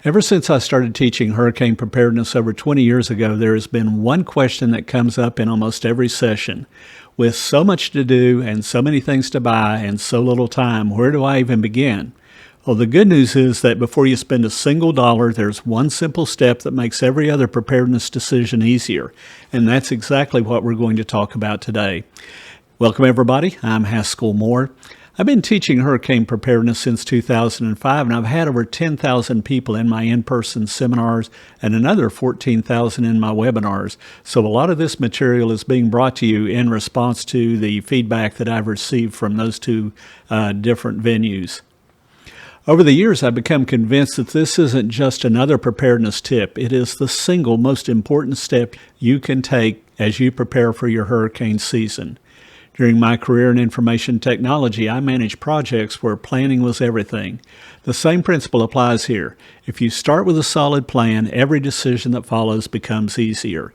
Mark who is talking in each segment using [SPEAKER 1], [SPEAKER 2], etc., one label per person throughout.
[SPEAKER 1] Ever since I started teaching hurricane preparedness over 20 years ago, there has been one question that comes up in almost every session. With so much to do and so many things to buy and so little time, where do I even begin? Well, the good news is that before you spend a single dollar, there's one simple step that makes every other preparedness decision easier. And that's exactly what we're going to talk about today. Welcome, everybody. I'm Haskell Moore. I've been teaching hurricane preparedness since 2005, and I've had over 10,000 people in my in-person seminars and another 14,000 in my webinars. So a lot of this material is being brought to you in response to the feedback that I've received from those two different venues. Over the years, I've become convinced that this isn't just another preparedness tip. It is the single most important step you can take as you prepare for your hurricane season. During my career in information technology, I managed projects where planning was everything. The same principle applies here. If you start with a solid plan, every decision that follows becomes easier.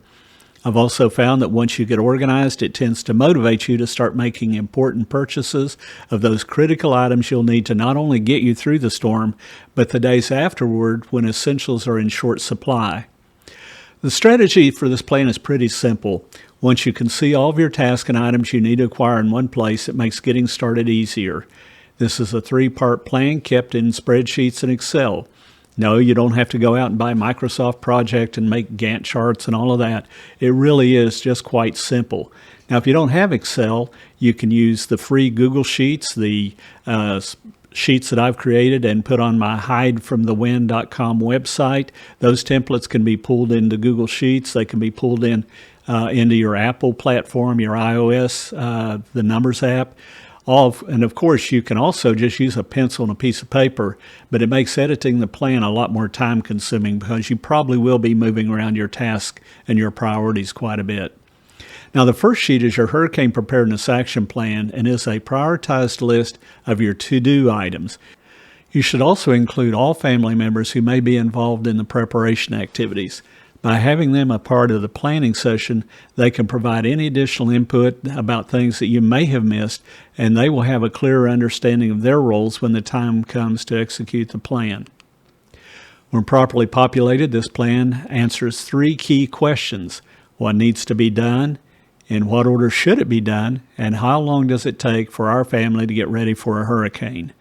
[SPEAKER 1] I've also found that once you get organized, it tends to motivate you to start making important purchases of those critical items you'll need to not only get you through the storm, but the days afterward when essentials are in short supply. The strategy for this plan is pretty simple. Once you can see all of your tasks and items you need to acquire in one place, it makes getting started easier. This is a three-part plan kept in spreadsheets and Excel. No, you don't have to go out and buy Microsoft Project and make Gantt charts and all of that. It really is just quite simple. Now, if you don't have Excel, you can use the free Google Sheets, the sheets that I've created and put on my hidefromthewind.com website. Those templates can be pulled into Google Sheets. They can be pulled in into your Apple platform, your iOS, the Numbers app. And of course, you can also just use a pencil and a piece of paper, but it makes editing the plan a lot more time consuming because you probably will be moving around your task and your priorities quite a bit. Now, the first sheet is your Hurricane Preparedness Action Plan and is a prioritized list of your to-do items. You should also include all family members who may be involved in the preparation activities. By having them a part of the planning session, they can provide any additional input about things that you may have missed, and they will have a clearer understanding of their roles when the time comes to execute the plan. When properly populated, this plan answers three key questions: what needs to be done, in what order should it be done, and how long does it take for our family to get ready for a hurricane?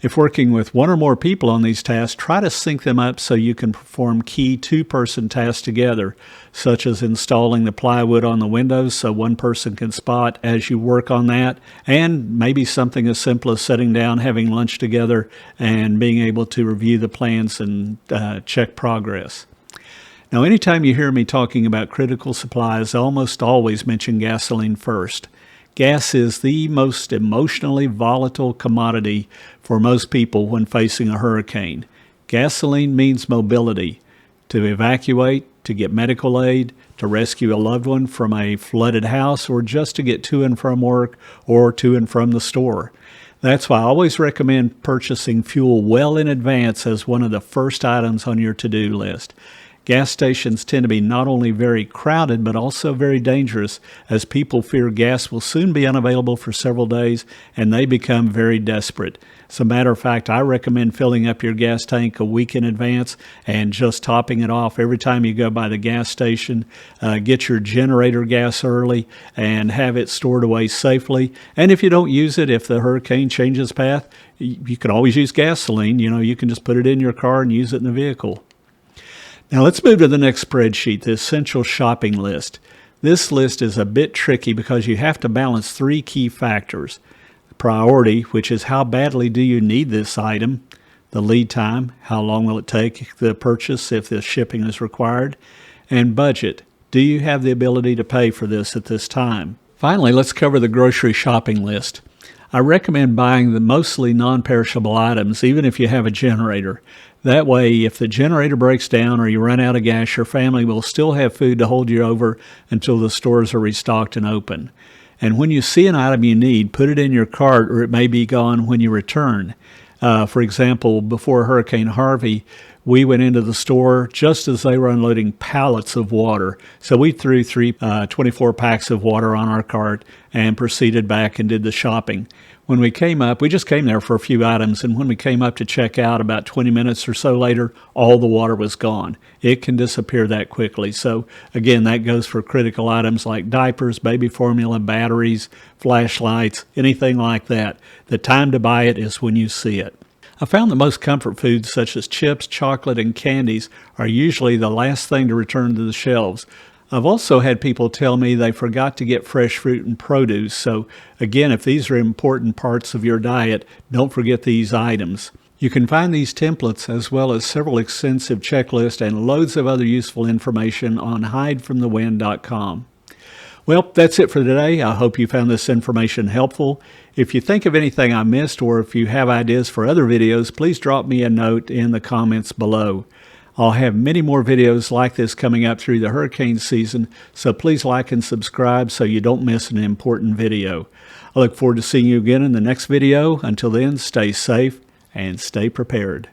[SPEAKER 1] If working with one or more people on these tasks, try to sync them up so you can perform key two-person tasks together, such as installing the plywood on the windows so one person can spot as you work on that, and maybe something as simple as sitting down, having lunch together, and being able to review the plans and check progress. Now, anytime you hear me talking about critical supplies, I almost always mention gasoline first. Gas is the most emotionally volatile commodity for most people when facing a hurricane. Gasoline means mobility, to evacuate, to get medical aid, to rescue a loved one from a flooded house, or just to get to and from work or to and from the store. That's why I always recommend purchasing fuel well in advance as one of the first items on your to-do list. Gas stations tend to be not only very crowded, but also very dangerous, as people fear gas will soon be unavailable for several days, and they become very desperate. As a matter of fact, I recommend filling up your gas tank a week in advance and just topping it off every time you go by the gas station. Get your generator gas early and have it stored away safely. And if you don't use it, if the hurricane changes path, you can always use gasoline. You can just put it in your car and use it in the vehicle. Now let's move to the next spreadsheet, the essential shopping list. This list is a bit tricky because you have to balance three key factors: priority, which is how badly do you need this item; the lead time, how long will it take the purchase if the shipping is required; and budget, do you have the ability to pay for this at this time? Finally, let's cover the grocery shopping list. I recommend buying the mostly non-perishable items, even if you have a generator. That way, if the generator breaks down or you run out of gas, your family will still have food to hold you over until the stores are restocked and open. And when you see an item you need, put it in your cart or it may be gone when you return. For example, before Hurricane Harvey, We went into the store just as they were unloading pallets of water. So we threw 24 packs of water on our cart and proceeded back and did the shopping. When we came up, we just came there for a few items, and when we came up to check out about 20 minutes or so later, all the water was gone. It can disappear that quickly. So again, that goes for critical items like diapers, baby formula, batteries, flashlights, anything like that. The time to buy it is when you see it. I found that most comfort foods such as chips, chocolate, and candies are usually the last thing to return to the shelves. I've also had people tell me they forgot to get fresh fruit and produce. So again, if these are important parts of your diet, don't forget these items. You can find these templates as well as several extensive checklists and loads of other useful information on hidefromthewind.com. Well, that's it for today. I hope you found this information helpful. If you think of anything I missed or if you have ideas for other videos, please drop me a note in the comments below. I'll have many more videos like this coming up through the hurricane season, so please like and subscribe so you don't miss an important video. I look forward to seeing you again in the next video. Until then, stay safe and stay prepared.